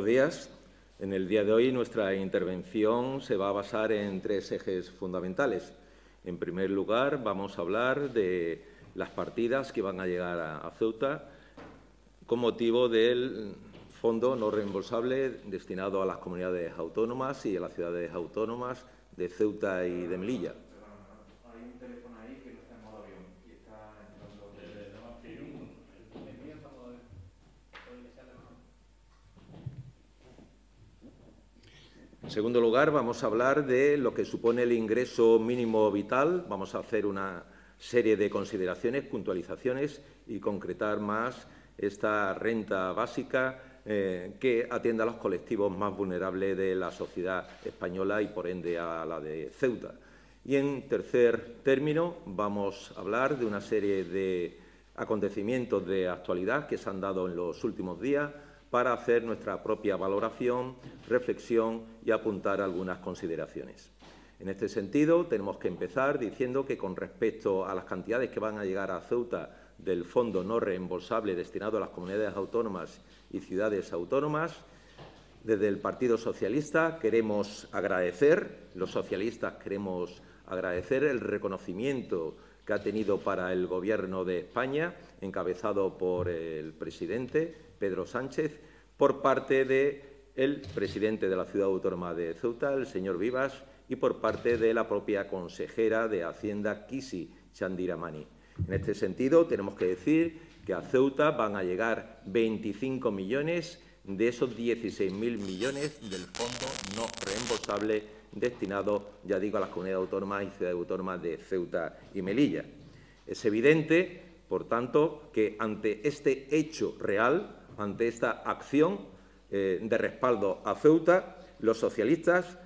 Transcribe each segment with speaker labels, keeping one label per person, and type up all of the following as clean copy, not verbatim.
Speaker 1: buenos días. En el día de hoy nuestra intervención se va a basar en tres ejes fundamentales. En primer lugar, vamos a hablar de las partidas que van a llegar a Ceuta con motivo del fondo no reembolsable destinado a las comunidades autónomas y a las ciudades autónomas de Ceuta y de Melilla.
Speaker 2: Hay un teléfono ahí que no está en modo avión y está entrando.
Speaker 1: En segundo lugar, vamos a hablar de lo que supone el ingreso mínimo vital. Vamos a hacer una serie de consideraciones, puntualizaciones y concretar más esta renta básica que atienda a los colectivos más vulnerables de la sociedad española y, por ende, a la de Ceuta. Y, en tercer término, vamos a hablar de una serie de acontecimientos de actualidad que se han dado en los últimos días para hacer nuestra propia valoración, reflexión y apuntar algunas consideraciones. En este sentido, tenemos que empezar diciendo que, con respecto a las cantidades que van a llegar a Ceuta del fondo no reembolsable destinado a las comunidades autónomas y ciudades autónomas, desde el Partido Socialista queremos agradecer, los socialistas queremos agradecer el reconocimiento que ha tenido para el Gobierno de España, encabezado por el presidente Pedro Sánchez, por parte del presidente de la Ciudad Autónoma de Ceuta, el señor Vivas, y por parte de la propia consejera de Hacienda, Kisi Chandiramani. En este sentido, tenemos que decir que a Ceuta van a llegar 25 millones de esos 16.000 millones del fondo no reembolsable destinado, ya digo, a las comunidades autónomas y ciudades autónomas de Ceuta y Melilla. Es evidente, por tanto, que ante este hecho real, ante esta acción de respaldo a Ceuta, los socialistas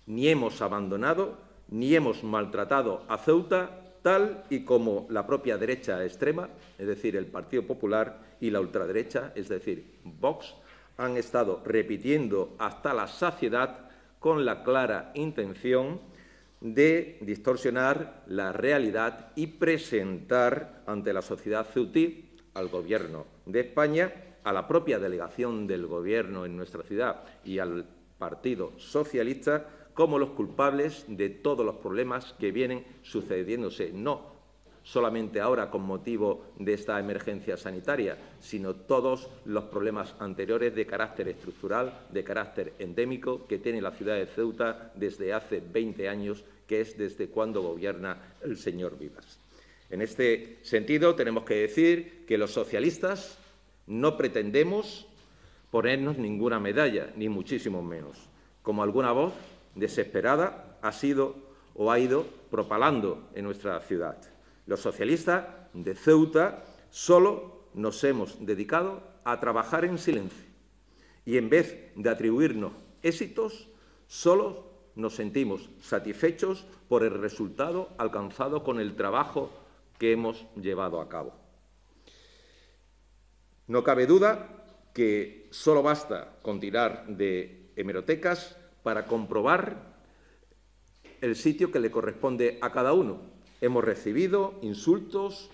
Speaker 1: ni hemos abandonado ni hemos maltratado a Ceuta, tal y como la propia derecha extrema, es decir, el Partido Popular, y la ultraderecha, es decir, Vox, han estado repitiendo hasta la saciedad con la clara intención de distorsionar la realidad y presentar ante la sociedad ceutí, al Gobierno de España, a la propia delegación del Gobierno en nuestra ciudad y al Partido Socialista como los culpables de todos los problemas que vienen sucediéndose, no solamente ahora con motivo de esta emergencia sanitaria, sino todos los problemas anteriores de carácter estructural, de carácter endémico, que tiene la ciudad de Ceuta desde hace 20 años, que es desde cuando gobierna el señor Vivas. En este sentido, tenemos que decir que los socialistas no pretendemos ponernos ninguna medalla, ni muchísimo menos, como alguna voz desesperada ha sido o ha ido propalando en nuestra ciudad. Los socialistas de Ceuta solo nos hemos dedicado a trabajar en silencio y, en vez de atribuirnos éxitos, solo nos sentimos satisfechos por el resultado alcanzado con el trabajo que hemos llevado a cabo. No cabe duda que solo basta con tirar de hemerotecas para comprobar el sitio que le corresponde a cada uno. Hemos recibido insultos,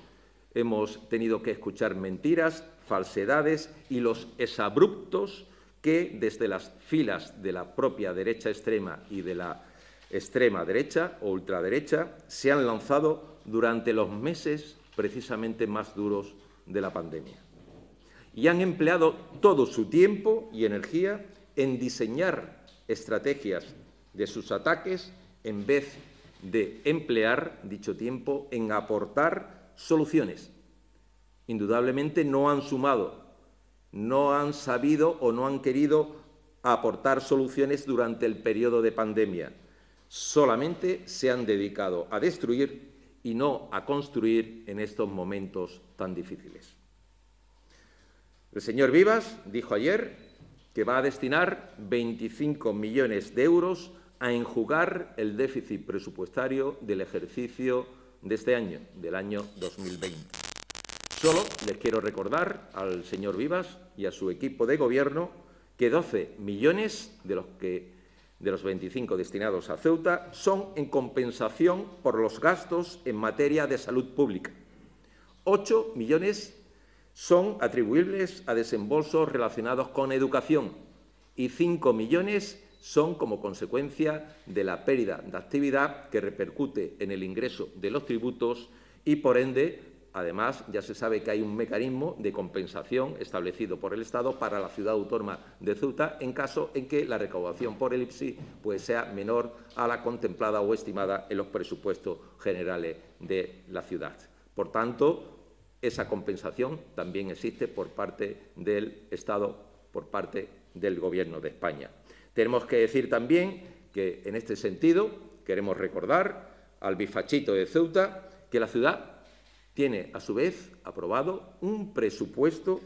Speaker 1: hemos tenido que escuchar mentiras, falsedades y los exabruptos que desde las filas de la propia derecha extrema y de la extrema derecha o ultraderecha se han lanzado durante los meses precisamente más duros de la pandemia. Y han empleado todo su tiempo y energía en diseñar estrategias de sus ataques en vez de emplear dicho tiempo en aportar soluciones. Indudablemente no han sumado, no han sabido o no han querido aportar soluciones durante el periodo de pandemia. Solamente se han dedicado a destruir y no a construir en estos momentos tan difíciles. El señor Vivas dijo ayer que va a destinar 25 millones de euros a enjugar el déficit presupuestario del ejercicio de este año, del año 2020. Solo les quiero recordar al señor Vivas y a su equipo de Gobierno que 12 millones de los 25 destinados a Ceuta son en compensación por los gastos en materia de salud pública. 8 millones son atribuibles a desembolsos relacionados con educación y 5 millones son como consecuencia de la pérdida de actividad que repercute en el ingreso de los tributos y, por ende, además, ya se sabe que hay un mecanismo de compensación establecido por el Estado para la ciudad autónoma de Ceuta en caso en que la recaudación por el IPSI sea menor a la contemplada o estimada en los presupuestos generales de la ciudad. Por tanto, esa compensación también existe por parte del Estado, por parte del Gobierno de España. Tenemos que decir también que, en este sentido, queremos recordar al bifachito de Ceuta que la ciudad tiene, a su vez, aprobado un presupuesto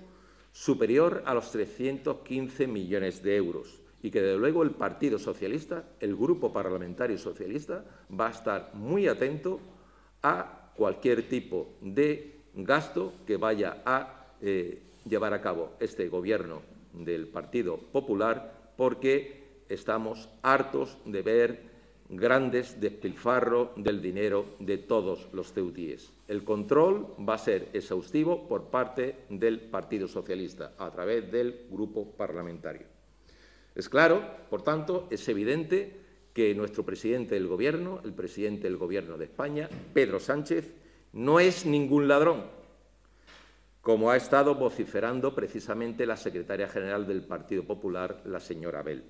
Speaker 1: superior a los 315 millones de euros y que, desde luego, el Partido Socialista, el Grupo Parlamentario Socialista, va a estar muy atento a cualquier tipo de gasto que vaya a llevar a cabo este Gobierno del Partido Popular, porque estamos hartos de ver grandes despilfarros del dinero de todos los ceutíes. El control va a ser exhaustivo por parte del Partido Socialista, a través del Grupo Parlamentario. Es claro, por tanto, es evidente que nuestro presidente del Gobierno, el presidente del Gobierno de España, Pedro Sánchez, no es ningún ladrón, como ha estado vociferando precisamente la secretaria general del Partido Popular, la señora Abel.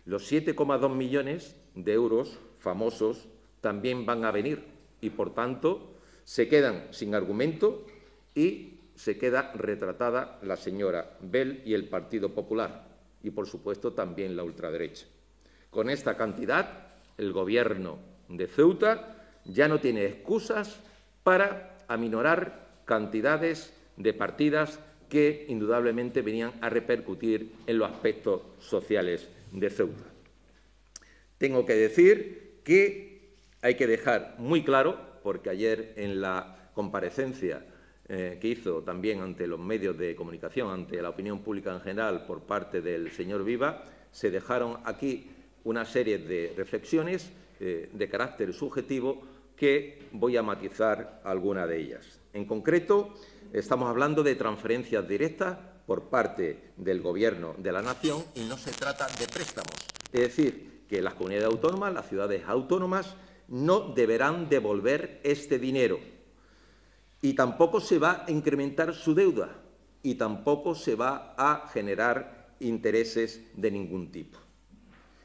Speaker 1: Los 7,2 millones de euros famosos también van a venir y, por tanto, se quedan sin argumento y se queda retratada la señora Abel y el Partido Popular y, por supuesto, también la ultraderecha. Con esta cantidad, el Gobierno de Ceuta ya no tiene excusas para aminorar cantidades de partidas que indudablemente venían a repercutir en los aspectos sociales de Ceuta. Tengo que decir que hay que dejar muy claro, porque ayer en la comparecencia que hizo también ante los medios de comunicación, ante la opinión pública en general por parte del señor Viva, se dejaron aquí una serie de reflexiones de carácter subjetivo que voy a matizar alguna de ellas. En concreto, estamos hablando de transferencias directas por parte del Gobierno de la Nación y no se trata de préstamos. Es decir, que las comunidades autónomas, las ciudades autónomas, no deberán devolver este dinero y tampoco se va a incrementar su deuda y tampoco se va a generar intereses de ningún tipo.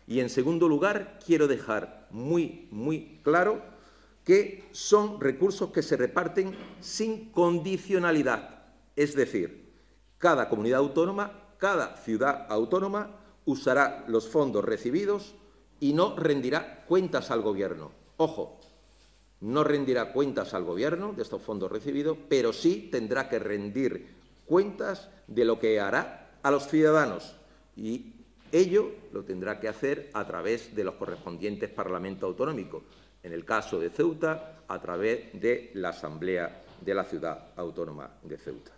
Speaker 1: Y, en segundo lugar, quiero dejar muy claro que son recursos que se reparten sin condicionalidad. Es decir, cada comunidad autónoma, cada ciudad autónoma usará los fondos recibidos y no rendirá cuentas al Gobierno. Ojo, no rendirá cuentas al Gobierno de estos fondos recibidos, pero sí tendrá que rendir cuentas de lo que hará a los ciudadanos y ello lo tendrá que hacer a través de los correspondientes parlamentos autonómicos. En el caso de Ceuta, a través de la Asamblea de la Ciudad Autónoma de Ceuta.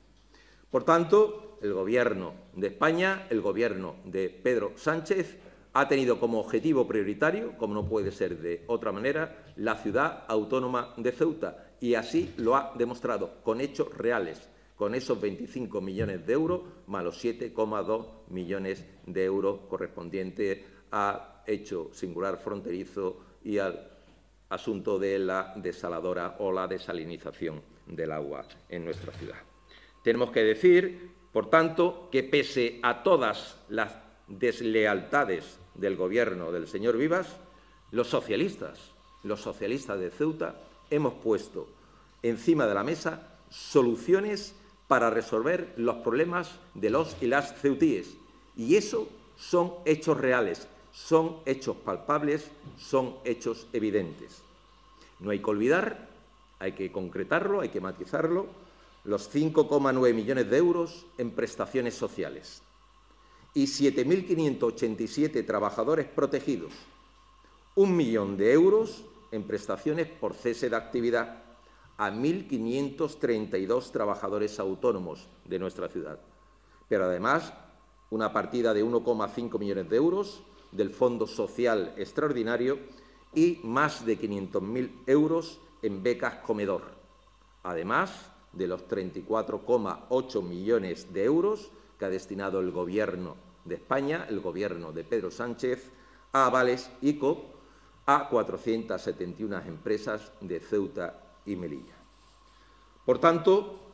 Speaker 1: Por tanto, el Gobierno de España, el Gobierno de Pedro Sánchez, ha tenido como objetivo prioritario, como no puede ser de otra manera, la Ciudad Autónoma de Ceuta, y así lo ha demostrado con hechos reales, con esos 25 millones de euros más los 7,2 millones de euros correspondientes a hecho singular fronterizo y al asunto de la desaladora o la desalinización del agua en nuestra ciudad. Tenemos que decir, por tanto, que pese a todas las deslealtades del Gobierno del señor Vivas, los socialistas de Ceuta hemos puesto encima de la mesa soluciones para resolver los problemas de los y las ceutíes. Y eso son hechos reales, son hechos palpables, son hechos evidentes. No hay que olvidar, hay que concretarlo, hay que matizarlo, los 5,9 millones de euros en prestaciones sociales y 7.587 trabajadores protegidos, 1 millón de euros en prestaciones por cese de actividad a 1.532 trabajadores autónomos de nuestra ciudad. Pero, además, una partida de 1,5 millones de euros del Fondo Social Extraordinario y más de 500.000 euros en becas comedor, además de los 34,8 millones de euros que ha destinado el Gobierno de España, el Gobierno de Pedro Sánchez, a avales ICO a 471 empresas de Ceuta y Melilla. Por tanto,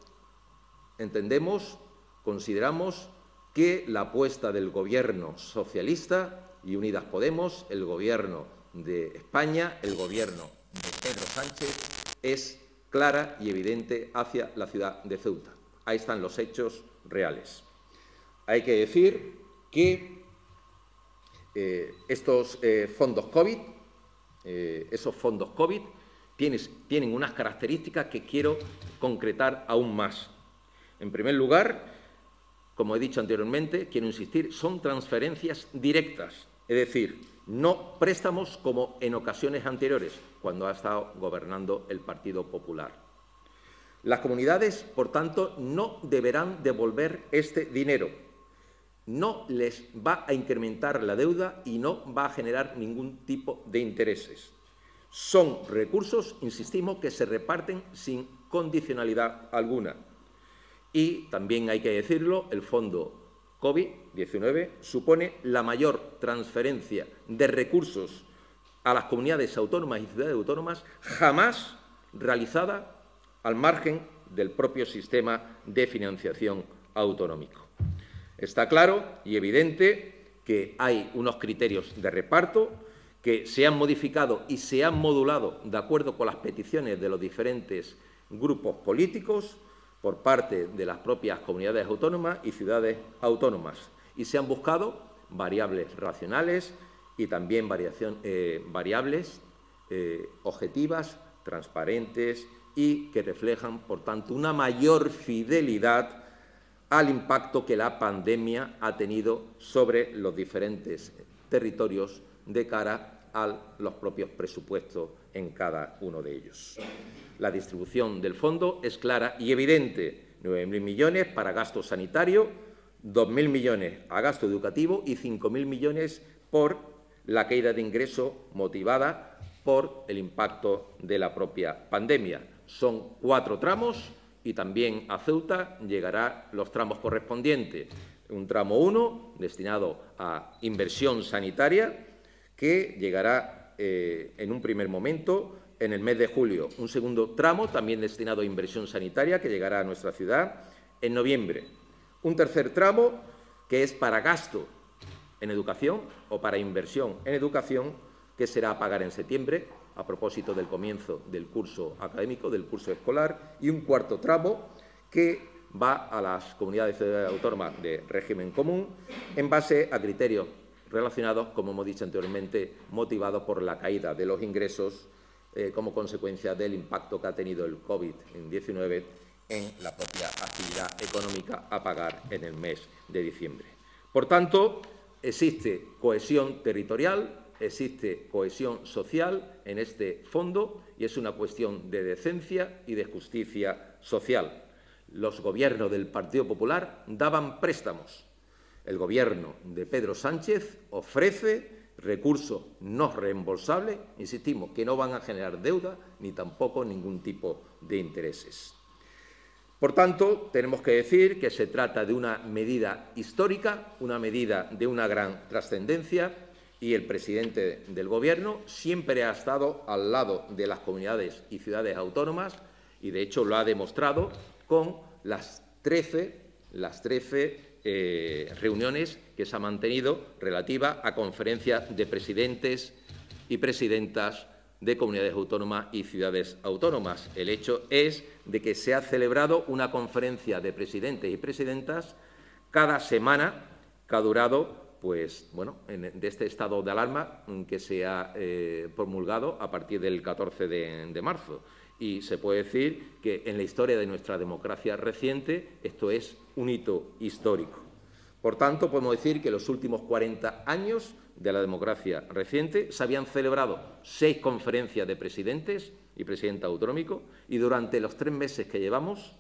Speaker 1: consideramos que la apuesta del Gobierno socialista y Unidas Podemos, el Gobierno de España, el Gobierno de Pedro Sánchez, es clara y evidente hacia la ciudad de Ceuta. Ahí están los hechos reales. Hay que decir que estos fondos COVID, tienen unas características que quiero concretar aún más. En primer lugar, como he dicho anteriormente, quiero insistir, son transferencias directas, es decir, no préstamos como en ocasiones anteriores, cuando ha estado gobernando el Partido Popular. Las comunidades, por tanto, no deberán devolver este dinero. No les va a incrementar la deuda y no va a generar ningún tipo de intereses. Son recursos, insistimos, que se reparten sin condicionalidad alguna. Y también hay que decirlo, el fondo COVID-19 supone la mayor transferencia de recursos a las comunidades autónomas y ciudades autónomas jamás realizada al margen del propio sistema de financiación autonómico. Está claro y evidente que hay unos criterios de reparto que se han modificado y se han modulado de acuerdo con las peticiones de los diferentes grupos políticos por parte de las propias comunidades autónomas y ciudades autónomas. Y se han buscado variables racionales y también variables objetivas, transparentes y que reflejan, por tanto, una mayor fidelidad al impacto que la pandemia ha tenido sobre los diferentes territorios de cara a los propios presupuestos en cada uno de ellos. La distribución del fondo es clara y evidente. 9.000 millones para gasto sanitario, 2.000 millones a gasto educativo y 5.000 millones por la caída de ingreso motivada por el impacto de la propia pandemia. Son 4 tramos y también a Ceuta llegarán los tramos correspondientes. Un tramo 1 destinado a inversión sanitaria que llegará en un primer momento en el mes de julio. Un segundo tramo también destinado a inversión sanitaria que llegará a nuestra ciudad en noviembre. Un tercer tramo que es para gasto en educación o para inversión en educación que será a pagar en septiembre a propósito del comienzo del curso académico, del curso escolar, y un cuarto tramo que va a las comunidades autónomas de régimen común en base a criterios relacionados, como hemos dicho anteriormente, motivados por la caída de los ingresos como consecuencia del impacto que ha tenido el COVID-19 en la propia actividad económica a pagar en el mes de diciembre. Por tanto, existe cohesión territorial, existe cohesión social en este fondo y es una cuestión de decencia y de justicia social. Los gobiernos del Partido Popular daban préstamos. El Gobierno de Pedro Sánchez ofrece recursos no reembolsables, insistimos, que no van a generar deuda ni tampoco ningún tipo de intereses. Por tanto, tenemos que decir que se trata de una medida histórica, una medida de una gran trascendencia y el presidente del Gobierno siempre ha estado al lado de las comunidades y ciudades autónomas y, de hecho, lo ha demostrado con las 13 reuniones que se han mantenido relativa a conferencias de presidentes y presidentas de comunidades autónomas y ciudades autónomas. El hecho es de que se ha celebrado una conferencia de presidentes y presidentas cada semana que ha durado de este estado de alarma que se ha promulgado a partir del 14 de marzo. Y se puede decir que en la historia de nuestra democracia reciente esto es un hito histórico. Por tanto, podemos decir que en los últimos 40 años de la democracia reciente se habían celebrado 6 conferencias de presidentes y presidentes autonómicos y durante los 3 meses que llevamos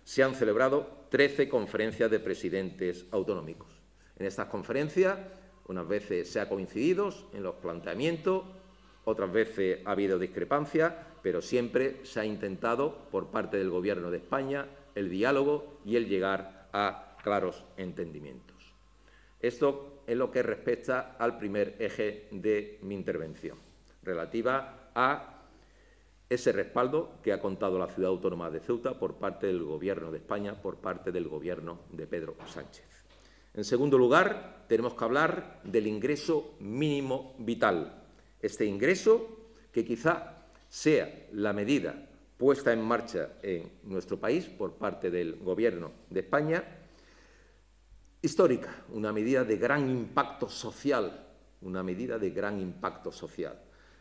Speaker 1: se han celebrado 13 conferencias de presidentes autonómicos. En estas conferencias, unas veces se ha coincidido en los planteamientos, otras veces ha habido discrepancias, pero siempre se ha intentado, por parte del Gobierno de España, el diálogo y el llegar a claros entendimientos. Esto es lo que respecta al primer eje de mi intervención, relativa a ese respaldo que ha contado la Ciudad Autónoma de Ceuta por parte del Gobierno de España, por parte del Gobierno de Pedro Sánchez. En segundo lugar, tenemos que hablar del ingreso mínimo vital. Este ingreso, que quizá sea la medida puesta en marcha en nuestro país por parte del Gobierno de España, histórica, una medida de gran impacto social,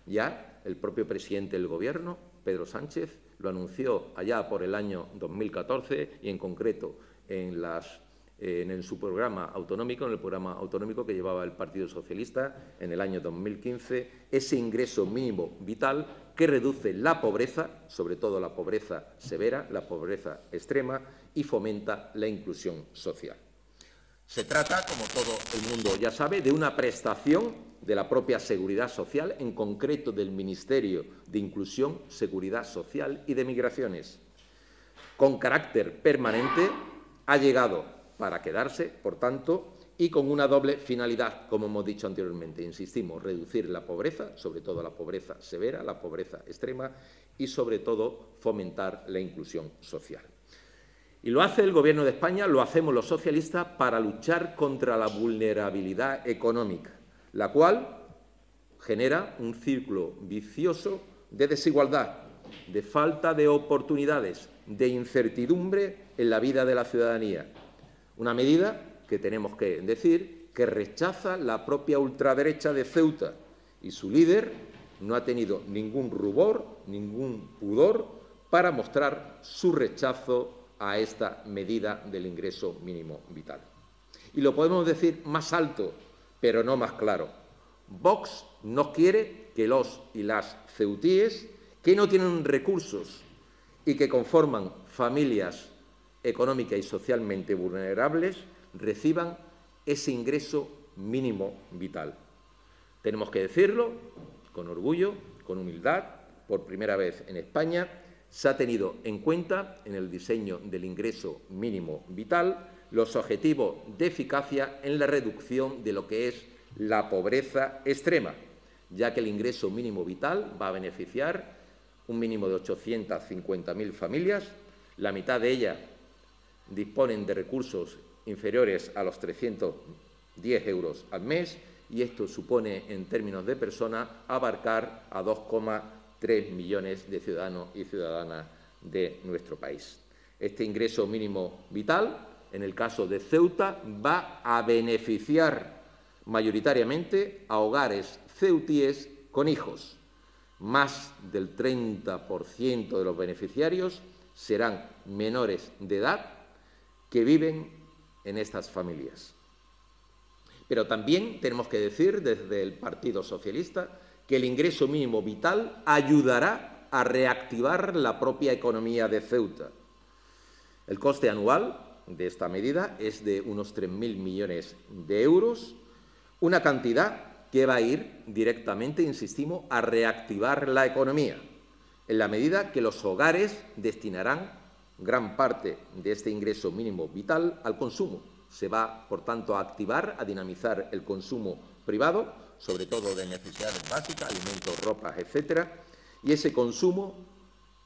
Speaker 1: Ya el propio presidente del Gobierno, Pedro Sánchez, lo anunció allá por el año 2014 y, en concreto, en su programa autonómico, en el programa autonómico que llevaba el Partido Socialista en el año 2015, ese ingreso mínimo vital que reduce la pobreza, sobre todo la pobreza severa, la pobreza extrema, y fomenta la inclusión social. Se trata, como todo el mundo ya sabe, de una prestación de la propia Seguridad Social, en concreto del Ministerio de Inclusión, Seguridad Social y de Migraciones. Con carácter permanente, ha llegado para quedarse, por tanto, y con una doble finalidad, como hemos dicho anteriormente. Insistimos, reducir la pobreza, sobre todo la pobreza severa, la pobreza extrema, y, sobre todo, fomentar la inclusión social. Y lo hace el Gobierno de España, lo hacemos los socialistas, para luchar contra la vulnerabilidad económica, la cual genera un círculo vicioso de desigualdad, de falta de oportunidades, de incertidumbre en la vida de la ciudadanía. Una medida que tenemos que decir que rechaza la propia ultraderecha de Ceuta, y su líder no ha tenido ningún rubor, ningún pudor para mostrar su rechazo a esta medida del ingreso mínimo vital. Y lo podemos decir más alto, pero no más claro. Vox no quiere que los y las ceutíes que no tienen recursos y que conforman familias económica y socialmente vulnerables reciban ese ingreso mínimo vital. Tenemos que decirlo con orgullo, con humildad, por primera vez en España se ha tenido en cuenta en el diseño del ingreso mínimo vital los objetivos de eficacia en la reducción de lo que es la pobreza extrema, ya que el ingreso mínimo vital va a beneficiar un mínimo de 850.000 familias, la mitad de ellas disponen de recursos inferiores a los 310 euros al mes, y esto supone, en términos de personas, abarcar a 2,3 millones de ciudadanos y ciudadanas de nuestro país. Este ingreso mínimo vital, en el caso de Ceuta, va a beneficiar mayoritariamente a hogares ceutíes con hijos. Más del 30% de los beneficiarios serán menores de edad que viven en estas familias. Pero también tenemos que decir desde el Partido Socialista que el ingreso mínimo vital ayudará a reactivar la propia economía de Ceuta. El coste anual de esta medida es de unos 3.000 millones de euros, una cantidad que va a ir directamente, insistimos, a reactivar la economía, en la medida que los hogares destinarán gran parte de este ingreso mínimo vital al consumo. Se va, por tanto, a activar, a dinamizar el consumo privado, sobre todo de necesidades básicas, alimentos, ropas, etcétera, y ese consumo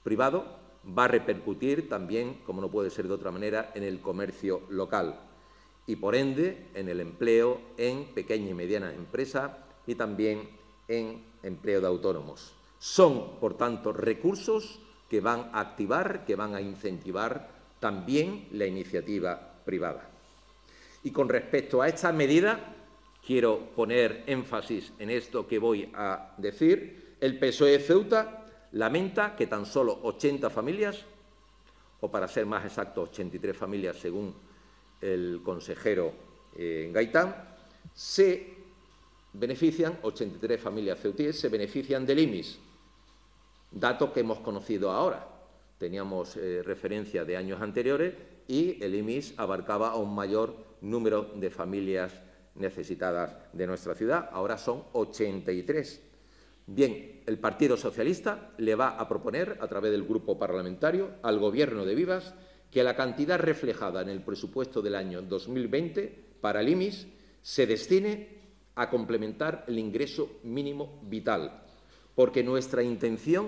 Speaker 1: privado va a repercutir también, como no puede ser de otra manera, en el comercio local y, por ende, en el empleo en pequeñas y medianas empresas y también en empleo de autónomos. Son, por tanto, recursos que van a activar, que van a incentivar también la iniciativa privada. Y con respecto a esta medida, quiero poner énfasis en esto que voy a decir. El PSOE de Ceuta lamenta que tan solo 80 familias, o para ser más exactos, 83 familias, según el consejero Gaitán, se benefician, 83 familias ceutíes se benefician del IMIS, dato que hemos conocido ahora. Teníamos referencia de años anteriores y el IMIS abarcaba a un mayor número de familias necesitadas de nuestra ciudad. Ahora son 83. Bien, el Partido Socialista le va a proponer, a través del Grupo Parlamentario, al Gobierno de Vivas que la cantidad reflejada en el presupuesto del año 2020 para el IMIS se destine a complementar el ingreso mínimo vital, porque nuestra intención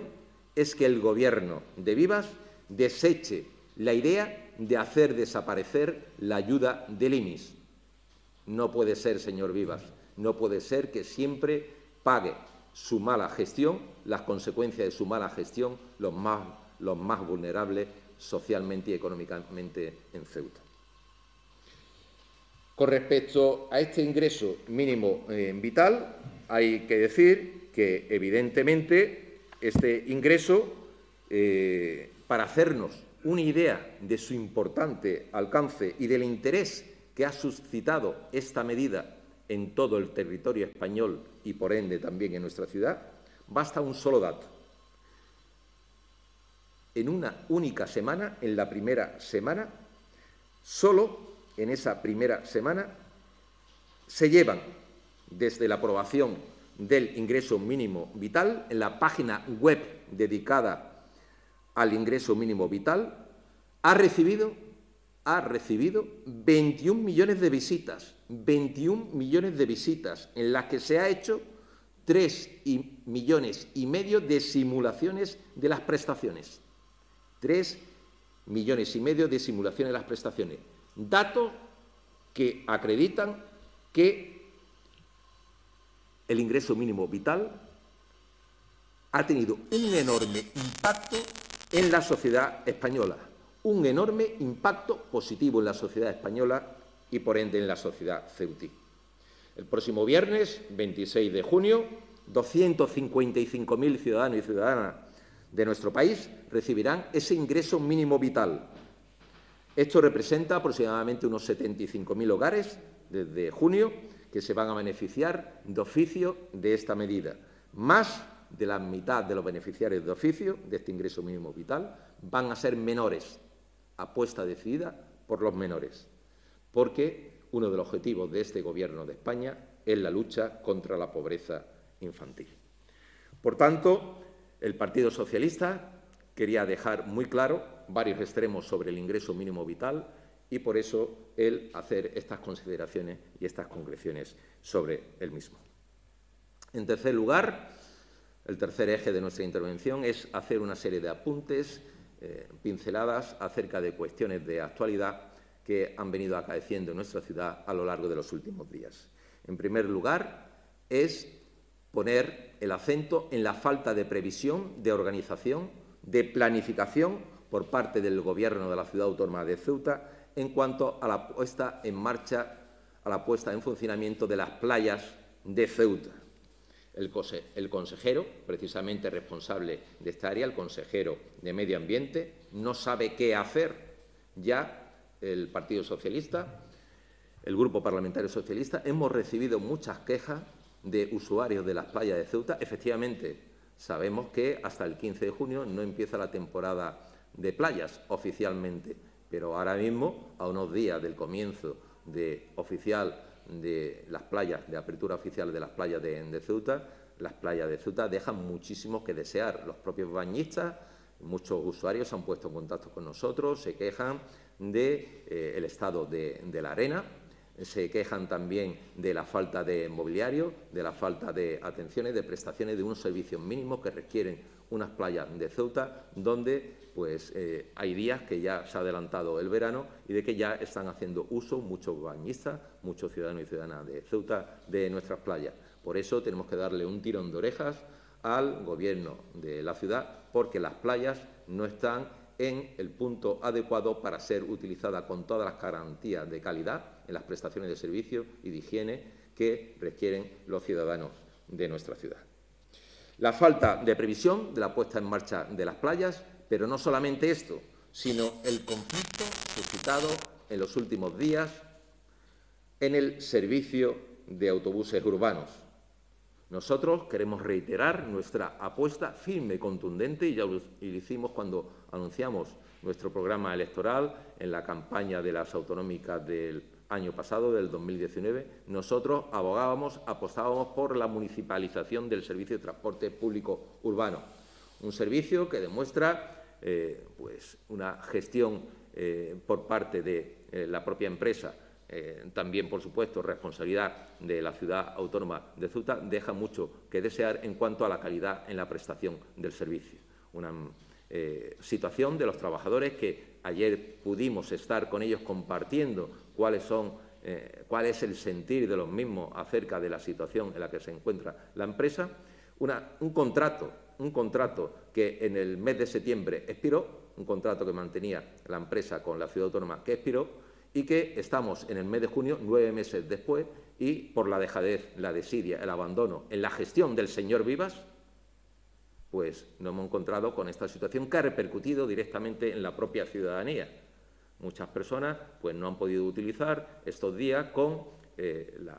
Speaker 1: es que el Gobierno de Vivas deseche la idea de hacer desaparecer la ayuda del IMIS. No puede ser, señor Vivas, no puede ser que siempre pague su mala gestión, las consecuencias de su mala gestión, los más vulnerables socialmente y económicamente en Ceuta. Con respecto a este ingreso mínimo vital, hay que decir que, evidentemente, este ingreso, para hacernos una idea de su importante alcance y del interés que ha suscitado esta medida en todo el territorio español y, por ende, también en nuestra ciudad, basta un solo dato. En una única semana, en la primera semana, solo en esa primera semana, se llevan, desde la aprobación del ingreso mínimo vital, en la página web dedicada al ingreso mínimo vital, ha recibido 21 millones de visitas, 21 millones de visitas, en las que se ha hecho 3,5 millones de simulaciones de las prestaciones. 3,5 millones de simulaciones de las prestaciones. Datos que acreditan que el ingreso mínimo vital ha tenido un enorme impacto en la sociedad española, un enorme impacto positivo en la sociedad española y, por ende, en la sociedad ceutí. El próximo viernes, 26 de junio, 255.000 ciudadanos y ciudadanas de nuestro país recibirán ese ingreso mínimo vital. Esto representa aproximadamente unos 75.000 hogares desde junio que se van a beneficiar de oficio de esta medida. Más de la mitad de los beneficiarios de oficio de este ingreso mínimo vital van a ser menores, apuesta decidida por los menores, porque uno de los objetivos de este Gobierno de España es la lucha contra la pobreza infantil. Por tanto, el Partido Socialista quería dejar muy claro varios extremos sobre el ingreso mínimo vital y, por eso, el hacer estas consideraciones y estas concreciones sobre el mismo. En tercer lugar, el tercer eje de nuestra intervención es hacer una serie de apuntes, pinceladas acerca de cuestiones de actualidad que han venido acaeciendo en nuestra ciudad a lo largo de los últimos días. En primer lugar, es poner el acento en la falta de previsión, de organización, de planificación por parte del Gobierno de la Ciudad Autónoma de Ceuta en cuanto a la puesta en marcha, a la puesta en funcionamiento de las playas de Ceuta. El consejero, precisamente responsable de esta área, el consejero de Medio Ambiente, no sabe qué hacer. Ya el Partido Socialista, el Grupo Parlamentario Socialista, hemos recibido muchas quejas de usuarios de las playas de Ceuta. Efectivamente, sabemos que hasta el 15 de junio no empieza la temporada de playas oficialmente, pero ahora mismo, a unos días del comienzo oficial de las playas, de apertura oficial de las playas de Ceuta, las playas de Ceuta dejan muchísimo que desear. Los propios bañistas, muchos usuarios se han puesto en contacto con nosotros, se quejan del estado de la arena, se quejan también de la falta de mobiliario, de la falta de atenciones, de prestaciones, de unos servicios mínimos que requieren unas playas de Ceuta, donde hay días que ya se ha adelantado el verano y de que ya están haciendo uso muchos bañistas, muchos ciudadanos y ciudadanas de Ceuta de nuestras playas. Por eso tenemos que darle un tirón de orejas al Gobierno de la ciudad, porque las playas no están en el punto adecuado para ser utilizadas con todas las garantías de calidad en las prestaciones de servicio y de higiene que requieren los ciudadanos de nuestra ciudad. La falta de previsión de la puesta en marcha de las playas, pero no solamente esto, sino el conflicto suscitado en los últimos días en el servicio de autobuses urbanos. Nosotros queremos reiterar nuestra apuesta firme y contundente, y ya lo hicimos cuando anunciamos nuestro programa electoral en la campaña de las autonómicas del año pasado, del 2019. Nosotros apostábamos por la municipalización del servicio de transporte público urbano, un servicio que demuestra una gestión por parte de la propia empresa también, por supuesto, responsabilidad de la ciudad autónoma de Ceuta, deja mucho que desear en cuanto a la calidad en la prestación del servicio. Una situación de los trabajadores que ayer pudimos estar con ellos compartiendo cuál es el sentir de los mismos acerca de la situación en la que se encuentra la empresa. Un contrato que en el mes de septiembre expiró, un contrato que mantenía la empresa con la ciudad autónoma que expiró, y que estamos en el mes de junio, 9 meses después, y por la dejadez, la desidia, el abandono en la gestión del señor Vivas, pues nos hemos encontrado con esta situación que ha repercutido directamente en la propia ciudadanía. Muchas personas pues, no han podido utilizar estos días con el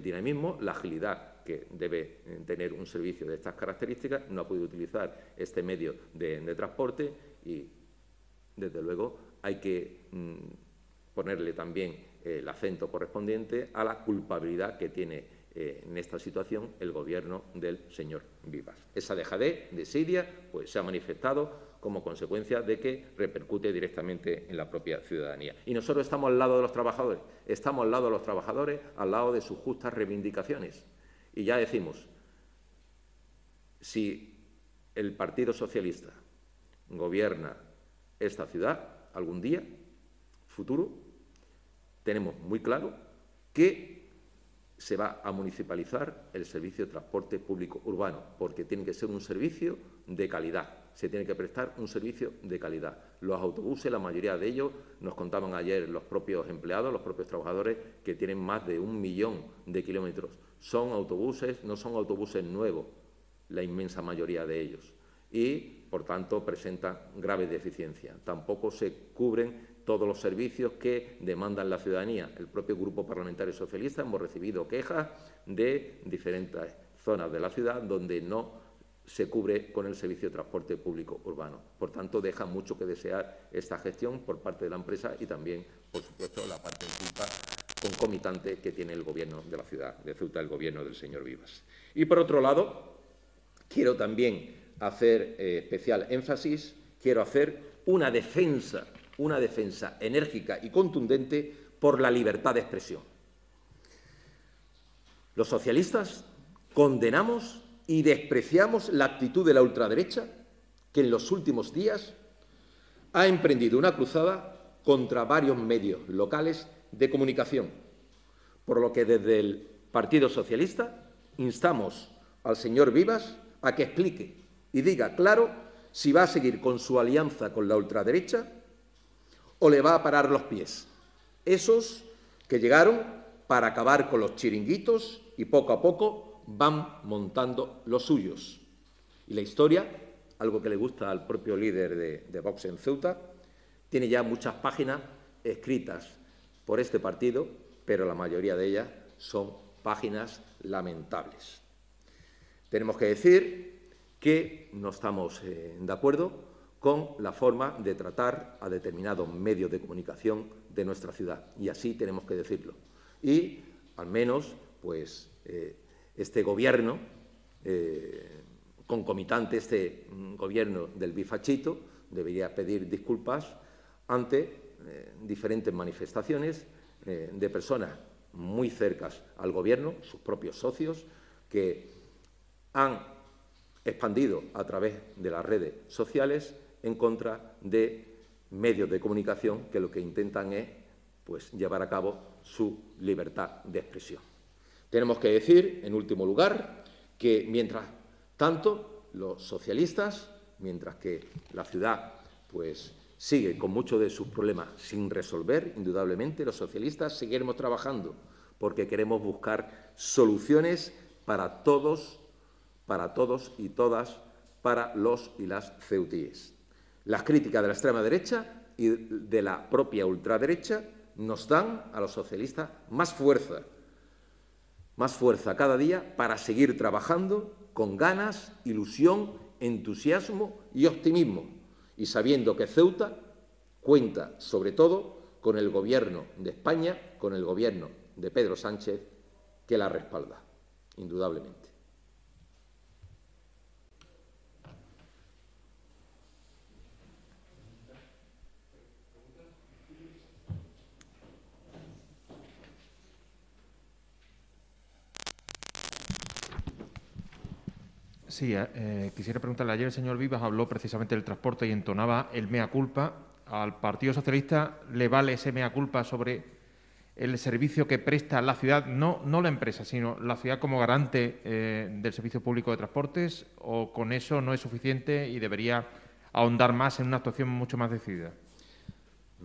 Speaker 1: dinamismo, la agilidad que debe tener un servicio de estas características, no ha podido utilizar este medio de transporte y, desde luego, hay que ponerle también el acento correspondiente a la culpabilidad que tiene en esta situación el Gobierno del señor Vivas. Esa dejadez, desidia, pues se ha manifestado como consecuencia de que repercute directamente en la propia ciudadanía. Y nosotros estamos al lado de los trabajadores, al lado de sus justas reivindicaciones. Y ya decimos, si el Partido Socialista gobierna esta ciudad algún día, futuro, tenemos muy claro que se va a municipalizar el servicio de transporte público urbano, porque tiene que ser un servicio de calidad, se tiene que prestar un servicio de calidad. Los autobuses, la mayoría de ellos, nos contaban ayer los propios empleados, los propios trabajadores, que tienen más de 1 millón de kilómetros. Son autobuses, no son autobuses nuevos, la inmensa mayoría de ellos, y, por tanto, presentan graves deficiencias. Tampoco se cubren todos los servicios que demandan la ciudadanía. El propio Grupo Parlamentario Socialista hemos recibido quejas de diferentes zonas de la ciudad donde no se cubre con el servicio de transporte público urbano. Por tanto, deja mucho que desear esta gestión por parte de la empresa y también, por supuesto, la parte de culpa concomitante que tiene el Gobierno de la ciudad de Ceuta, el Gobierno del señor Vivas. Y, por otro lado, quiero también hacer especial énfasis, quiero hacer una defensa enérgica y contundente por la libertad de expresión. Los socialistas condenamos y despreciamos la actitud de la ultraderecha que en los últimos días ha emprendido una cruzada contra varios medios locales de comunicación, por lo que desde el Partido Socialista instamos al señor Vivas a que explique y diga claro si va a seguir con su alianza con la ultraderecha o le va a parar los pies. Esos que llegaron para acabar con los chiringuitos y poco a poco van montando los suyos. Y la historia, algo que le gusta al propio líder de Vox en Ceuta, tiene ya muchas páginas escritas por este partido, pero la mayoría de ellas son páginas lamentables. Tenemos que decir que no estamos de acuerdo con la forma de tratar a determinados medios de comunicación de nuestra ciudad, y así tenemos que decirlo. Y, al menos, pues, este Gobierno, concomitante, este Gobierno del bifachito, debería pedir disculpas ante diferentes manifestaciones de personas muy cercanas al Gobierno, sus propios socios, que han expandido a través de las redes sociales en contra de medios de comunicación que lo que intentan es pues, llevar a cabo su libertad de expresión. Tenemos que decir, en último lugar, que mientras tanto los socialistas, mientras que la ciudad pues, sigue con muchos de sus problemas sin resolver, indudablemente, los socialistas seguiremos trabajando porque queremos buscar soluciones para todos y todas, para los y las ceutíes. Las críticas de la extrema derecha y de la propia ultraderecha nos dan a los socialistas más fuerza cada día para seguir trabajando con ganas, ilusión, entusiasmo y optimismo, y sabiendo que Ceuta cuenta, sobre todo, con el Gobierno de España, con el Gobierno de Pedro Sánchez, que la respalda, indudablemente.
Speaker 3: Sí, quisiera preguntarle, ayer el señor Vivas habló precisamente del transporte y entonaba el mea culpa. ¿Al Partido Socialista le vale ese mea culpa sobre el servicio que presta la ciudad, no la empresa, sino la ciudad como garante del servicio público de transportes, o con eso no es suficiente y debería ahondar más en una actuación mucho más decidida?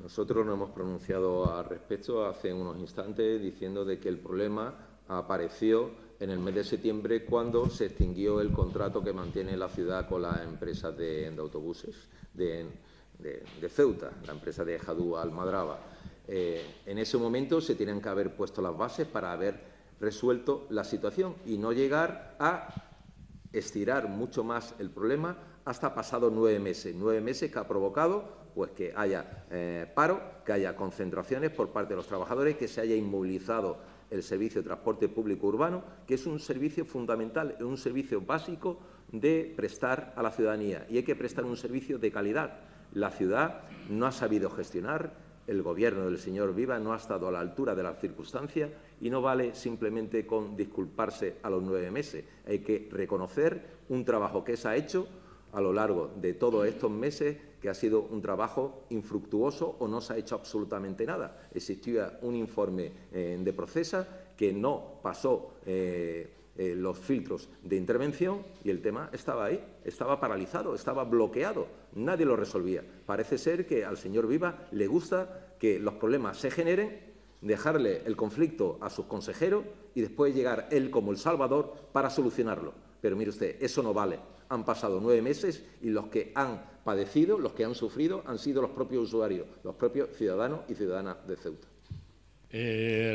Speaker 1: Nosotros nos hemos pronunciado al respecto hace unos instantes diciendo de que el problema apareció en el mes de septiembre cuando se extinguió el contrato que mantiene la ciudad con las empresas de autobuses de Ceuta, la empresa de Jadú Almadraba. En ese momento se tenían que haber puesto las bases para haber resuelto la situación y no llegar a estirar mucho más el problema hasta pasados 9 meses. 9 meses que ha provocado pues que haya paro, que haya concentraciones por parte de los trabajadores, que se haya inmovilizado el servicio de transporte público urbano, que es un servicio fundamental, un servicio básico de prestar a la ciudadanía, y hay que prestar un servicio de calidad. La ciudad no ha sabido gestionar, el Gobierno del señor Vivas no ha estado a la altura de las circunstancias y no vale simplemente con disculparse a los 9 meses. Hay que reconocer un trabajo que se ha hecho a lo largo de todos estos meses, que ha sido un trabajo infructuoso o no se ha hecho absolutamente nada. Existía un informe de Procesa que no pasó los filtros de intervención y el tema estaba ahí, estaba paralizado, estaba bloqueado, nadie lo resolvía. Parece ser que al señor Vivas le gusta que los problemas se generen, dejarle el conflicto a sus consejeros y después llegar él como el salvador para solucionarlo. Pero mire usted, eso no vale. Han pasado 9 meses y los que han padecido, los que han sufrido, han sido los propios usuarios, los propios ciudadanos y ciudadanas de Ceuta.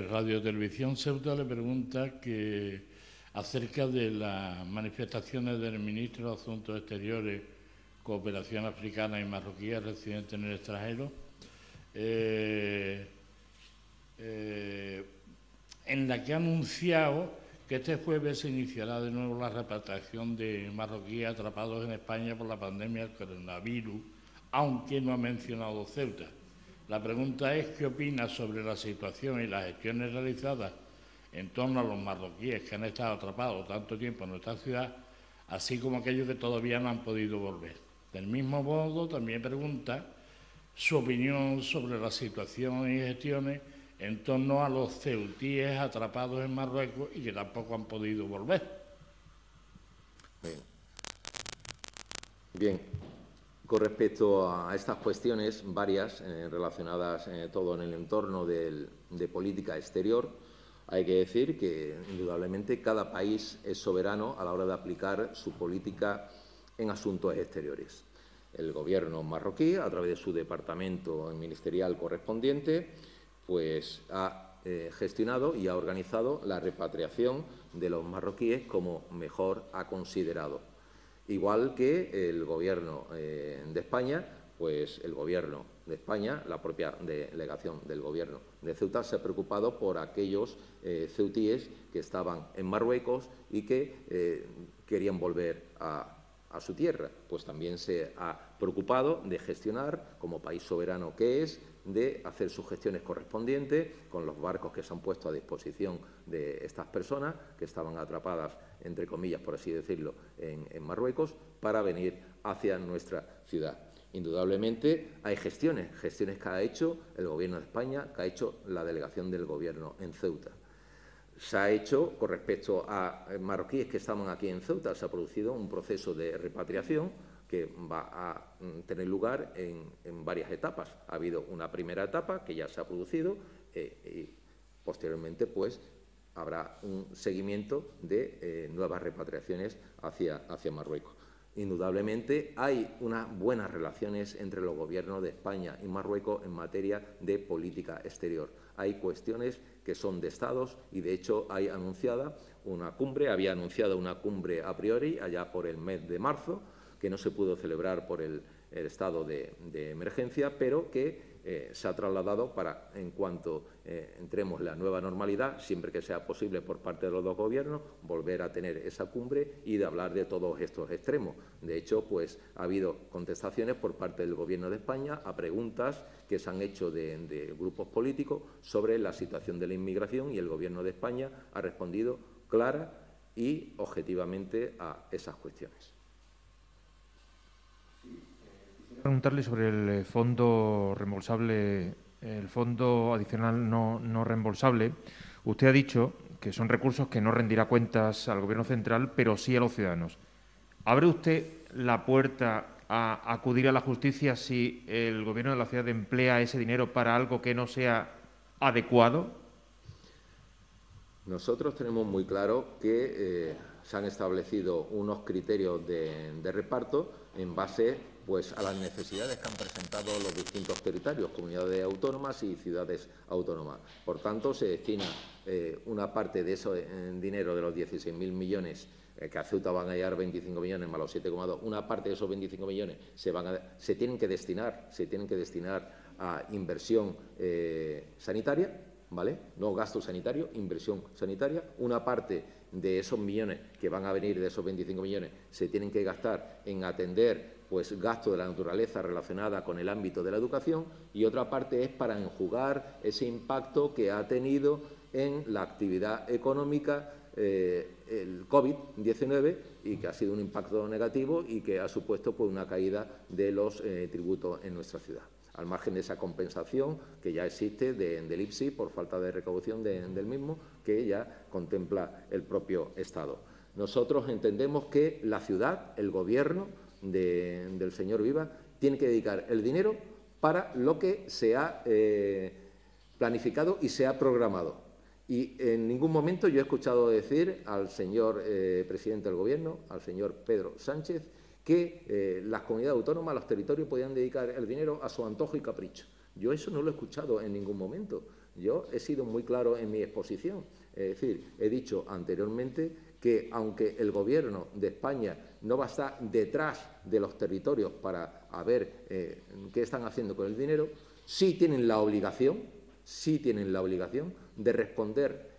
Speaker 4: Radio Televisión Ceuta le pregunta que acerca de las manifestaciones del ministro de Asuntos Exteriores, Cooperación Africana y Marroquí, residente en el extranjero, en la que ha anunciado que este jueves se iniciará de nuevo la repatriación de marroquíes atrapados en España por la pandemia del coronavirus, aunque no ha mencionado Ceuta. La pregunta es qué opina sobre la situación y las gestiones realizadas en torno a los marroquíes que han estado atrapados tanto tiempo en nuestra ciudad, así como aquellos que todavía no han podido volver. Del mismo modo, también pregunta su opinión sobre la situación y gestiones en torno a los ceutíes atrapados en Marruecos y que tampoco han podido volver.
Speaker 1: Bien. Con respecto a estas cuestiones, varias relacionadas todo en el entorno de política exterior, hay que decir que, indudablemente, cada país es soberano a la hora de aplicar su política en asuntos exteriores. El Gobierno marroquí, a través de su departamento ministerial correspondiente, pues ha gestionado y ha organizado la repatriación de los marroquíes como mejor ha considerado. Igual que el Gobierno de España, pues el Gobierno de España, la propia delegación del Gobierno de Ceuta, se ha preocupado por aquellos ceutíes que estaban en Marruecos y que querían volver a su tierra. Pues también se ha preocupado de gestionar, como país soberano que es, de hacer sus gestiones correspondientes con los barcos que se han puesto a disposición de estas personas que estaban atrapadas, entre comillas, por así decirlo, en Marruecos, para venir hacia nuestra ciudad. Indudablemente hay gestiones que ha hecho el Gobierno de España, que ha hecho la delegación del Gobierno en Ceuta. Se ha hecho, con respecto a marroquíes que estaban aquí en Ceuta, se ha producido un proceso de repatriación que va a tener lugar en varias etapas. Ha habido una primera etapa que ya se ha producido y posteriormente pues habrá un seguimiento de nuevas repatriaciones hacia Marruecos. Indudablemente hay unas buenas relaciones entre los gobiernos de España y Marruecos en materia de política exterior. Hay cuestiones que son de Estados y, de hecho, había anunciado una cumbre a priori allá por el mes de marzo, que no se pudo celebrar por el estado de emergencia, pero que se ha trasladado para, en cuanto entremos en la nueva normalidad, siempre que sea posible por parte de los dos gobiernos, volver a tener esa cumbre y de hablar de todos estos extremos. De hecho, pues ha habido contestaciones por parte del Gobierno de España a preguntas que se han hecho de grupos políticos sobre la situación de la inmigración, y el Gobierno de España ha respondido clara y objetivamente a esas cuestiones.
Speaker 3: Preguntarle sobre el fondo reembolsable, el fondo adicional no reembolsable. Usted ha dicho que son recursos que no rendirá cuentas al Gobierno central, pero sí a los ciudadanos. ¿Abre usted la puerta a acudir a la justicia si el Gobierno de la ciudad emplea ese dinero para algo que no sea adecuado?
Speaker 1: Nosotros tenemos muy claro que se han establecido unos criterios de reparto en base pues, a las necesidades que han presentado los distintos territorios, comunidades autónomas y ciudades autónomas. Por tanto, se destina una parte de ese dinero de los 16.000 millones que a Ceuta van a llegar 25 millones más los 7,2, una parte de esos 25 millones se tienen que destinar a inversión sanitaria, ¿vale? No gasto sanitario, inversión sanitaria. Una parte de esos millones que van a venir, de esos 25 millones, se tienen que gastar en atender pues, gastos de la naturaleza relacionada con el ámbito de la educación, y otra parte es para enjugar ese impacto que ha tenido en la actividad económica el COVID-19 y que ha sido un impacto negativo y que ha supuesto pues, una caída de los tributos en nuestra ciudad, al margen de esa compensación que ya existe del IPSI por falta de recaudación del mismo, que ya contempla el propio Estado. Nosotros entendemos que la ciudad, el Gobierno del señor Viva, tiene que dedicar el dinero para lo que se ha planificado y se ha programado. Y en ningún momento yo he escuchado decir al señor presidente del Gobierno, al señor Pedro Sánchez, que las comunidades autónomas, los territorios, podían dedicar el dinero a su antojo y capricho. Yo eso no lo he escuchado en ningún momento. Yo he sido muy claro en mi exposición. Es decir, he dicho anteriormente que, aunque el Gobierno de España no va a estar detrás de los territorios para ver qué están haciendo con el dinero, sí tienen la obligación de responder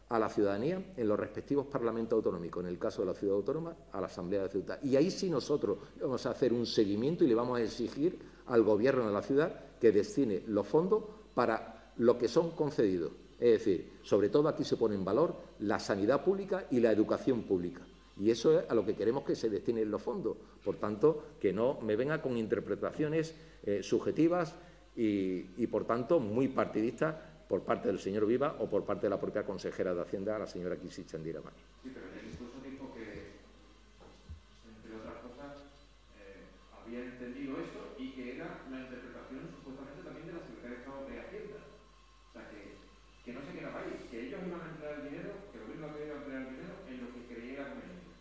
Speaker 1: a la ciudadanía en los respectivos parlamentos autonómicos, en el caso de la ciudad autónoma, a la Asamblea de Ceuta. Y ahí sí nosotros vamos a hacer un seguimiento y le vamos a exigir al Gobierno de la ciudad que destine los fondos para lo que son concedidos. Es decir, sobre todo aquí se pone en valor la sanidad pública y la educación pública. Y eso es a lo que queremos que se destinen los fondos. Por tanto, que no me venga con interpretaciones subjetivas y, por tanto, muy partidistas por parte del señor Viva o por parte de la propia consejera de Hacienda, la señora Kisi Chandiramani.
Speaker 2: Sí, pero en el discurso dijo que, entre otras cosas, había entendido eso y que era la interpretación supuestamente también de la Secretaría de Estado de Hacienda. O sea, que no se quedaba ahí, que ellos iban a emplear el dinero, que el Gobierno iba a emplear el dinero en lo que creyera conveniente.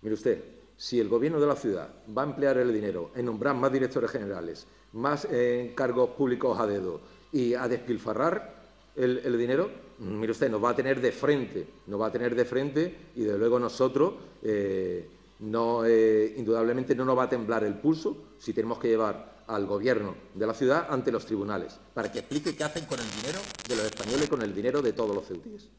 Speaker 2: Mire usted, si el Gobierno de la ciudad va a emplear el dinero en nombrar más directores generales, más cargos públicos a dedo y a despilfarrar el dinero, mire usted, nos va a tener de frente, y desde luego nosotros indudablemente no nos va a temblar el pulso si tenemos que llevar al Gobierno de la ciudad ante los tribunales para que explique qué hacen con el dinero de los españoles y con el dinero de todos los ceutíes.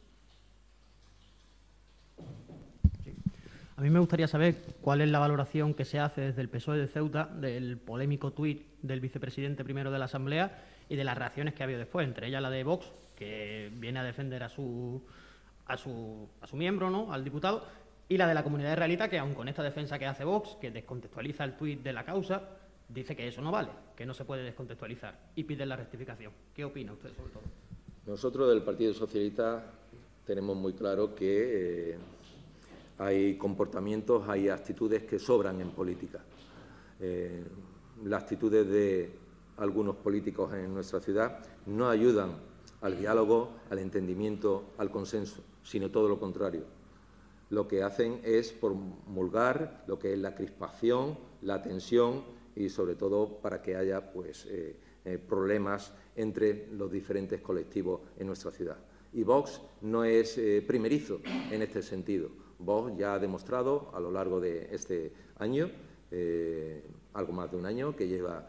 Speaker 5: A mí me gustaría saber cuál es la valoración que se hace desde el PSOE de Ceuta del polémico tuit del vicepresidente primero de la Asamblea y de las reacciones que ha habido después, entre ellas la de Vox, que viene a defender a su miembro, ¿no?, al diputado, y la de la comunidad israelita, que aun con esta defensa que hace Vox, que descontextualiza el tuit de la causa, dice que eso no vale, que no se puede descontextualizar, y pide la rectificación. ¿Qué opina usted sobre todo?
Speaker 1: Nosotros del Partido Socialista tenemos muy claro que hay comportamientos, hay actitudes que sobran en política. Las actitudes de algunos políticos en nuestra ciudad no ayudan al diálogo, al entendimiento, al consenso, sino todo lo contrario. Lo que hacen es promulgar lo que es la crispación, la tensión y, sobre todo, para que haya pues, problemas entre los diferentes colectivos en nuestra ciudad. Y Vox no es primerizo en este sentido. Vox ya ha demostrado a lo largo de este año, algo más de un año, que lleva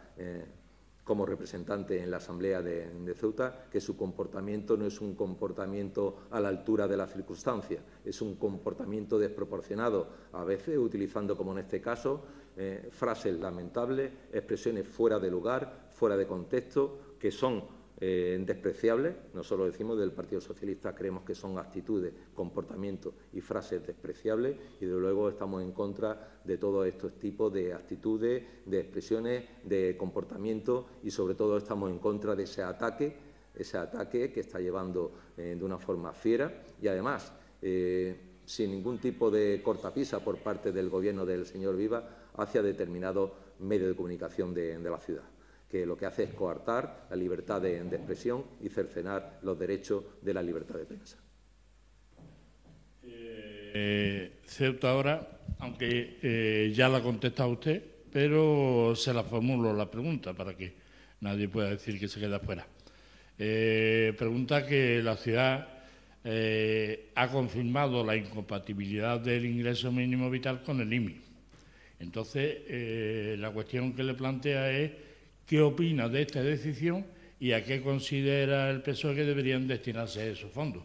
Speaker 1: como representante en la Asamblea de Ceuta, que su comportamiento no es un comportamiento a la altura de la circunstancia, es un comportamiento desproporcionado, a veces utilizando, como en este caso, frases lamentables, expresiones fuera de lugar, fuera de contexto, que son despreciables. Nosotros decimos del Partido Socialista, creemos que son actitudes, comportamientos y frases despreciables y, desde luego, estamos en contra de todos estos tipos de actitudes, de expresiones, de comportamientos y, sobre todo, estamos en contra de ese ataque que está llevando de una forma fiera y, además, sin ningún tipo de cortapisa por parte del Gobierno del señor Viva hacia determinados medios de comunicación de la ciudad, que lo que hace es coartar la libertad de expresión y cercenar los derechos de la libertad de prensa.
Speaker 4: Ceuta ahora, aunque ya la ha contestado usted, pero se la formulo la pregunta para que nadie pueda decir que se queda fuera. Pregunta que la ciudad ha confirmado la incompatibilidad del ingreso mínimo vital con el IMI. Entonces, la cuestión que le plantea es ¿qué opina de esta decisión y a qué considera el PSOE que deberían destinarse esos fondos?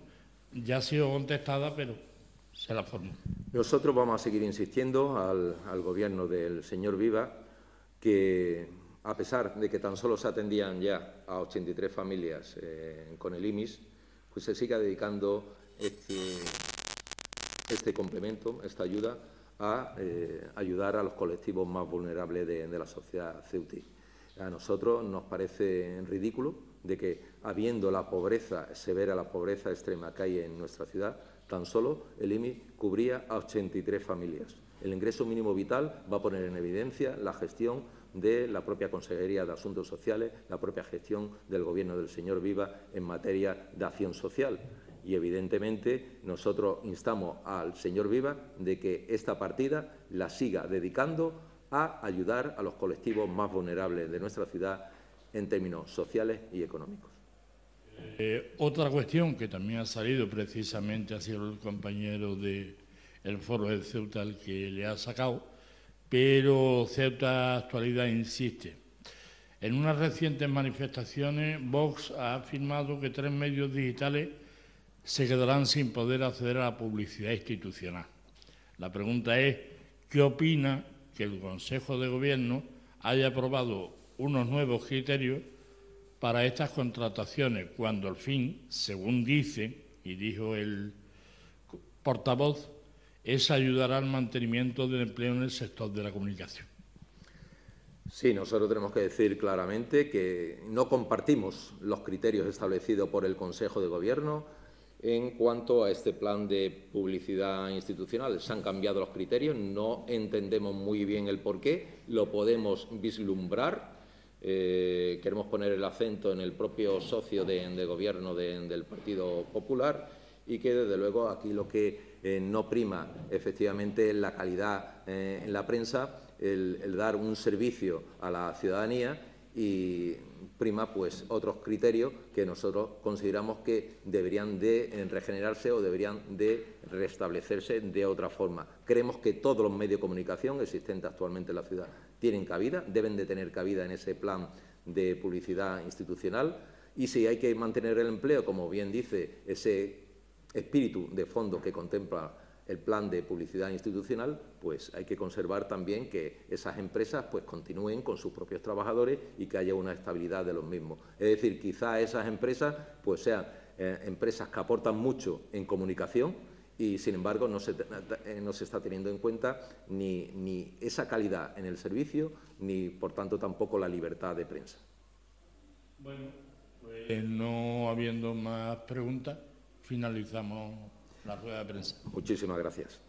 Speaker 4: Ya ha sido contestada, pero se la formulo.
Speaker 1: Nosotros vamos a seguir insistiendo al Gobierno del señor Viva que, a pesar de que tan solo se atendían ya a 83 familias con el IMIS, pues se siga dedicando este complemento, esta ayuda, a ayudar a los colectivos más vulnerables de la sociedad ceutí. A nosotros nos parece ridículo de que, habiendo la pobreza severa, la pobreza extrema que hay en nuestra ciudad, tan solo el IMI cubría a 83 familias. El ingreso mínimo vital va a poner en evidencia la gestión de la propia Consejería de Asuntos Sociales, la propia gestión del Gobierno del señor Viva en materia de acción social. Y, evidentemente, nosotros instamos al señor Viva de que esta partida la siga dedicando a ayudar a los colectivos más vulnerables de nuestra ciudad en términos sociales y económicos.
Speaker 4: Otra cuestión que también ha salido, precisamente ha sido el compañero del Foro de Ceuta el que le ha sacado, pero Ceuta Actualidad insiste. En unas recientes manifestaciones, Vox ha afirmado que 3 medios digitales se quedarán sin poder acceder a la publicidad institucional. La pregunta es, ¿qué opina que el Consejo de Gobierno haya aprobado unos nuevos criterios para estas contrataciones, cuando el fin, según dice, y dijo el portavoz, es ayudar al mantenimiento del empleo en el sector de la comunicación?
Speaker 1: Sí, nosotros tenemos que decir claramente que no compartimos los criterios establecidos por el Consejo de Gobierno en cuanto a este plan de publicidad institucional. Se han cambiado los criterios, no entendemos muy bien el porqué, lo podemos vislumbrar. Queremos poner el acento en el propio socio de Gobierno del Partido Popular y que, desde luego, aquí lo que no prima efectivamente es la calidad en la prensa, el dar un servicio a la ciudadanía, y prima pues otros criterios que nosotros consideramos que deberían de regenerarse o deberían de restablecerse de otra forma. Creemos que todos los medios de comunicación existentes actualmente en la ciudad tienen cabida, deben de tener cabida en ese plan de publicidad institucional, y si hay que mantener el empleo, como bien dice ese espíritu de fondo que contempla el plan de publicidad institucional, pues hay que conservar también que esas empresas pues continúen con sus propios trabajadores y que haya una estabilidad de los mismos. Es decir, quizá esas empresas pues sean empresas que aportan mucho en comunicación y, sin embargo, no se está teniendo en cuenta ni esa calidad en el servicio ni, por tanto, tampoco la libertad de prensa.
Speaker 4: Bueno, pues no habiendo más preguntas, finalizamos la rueda de prensa.
Speaker 1: Muchísimas gracias.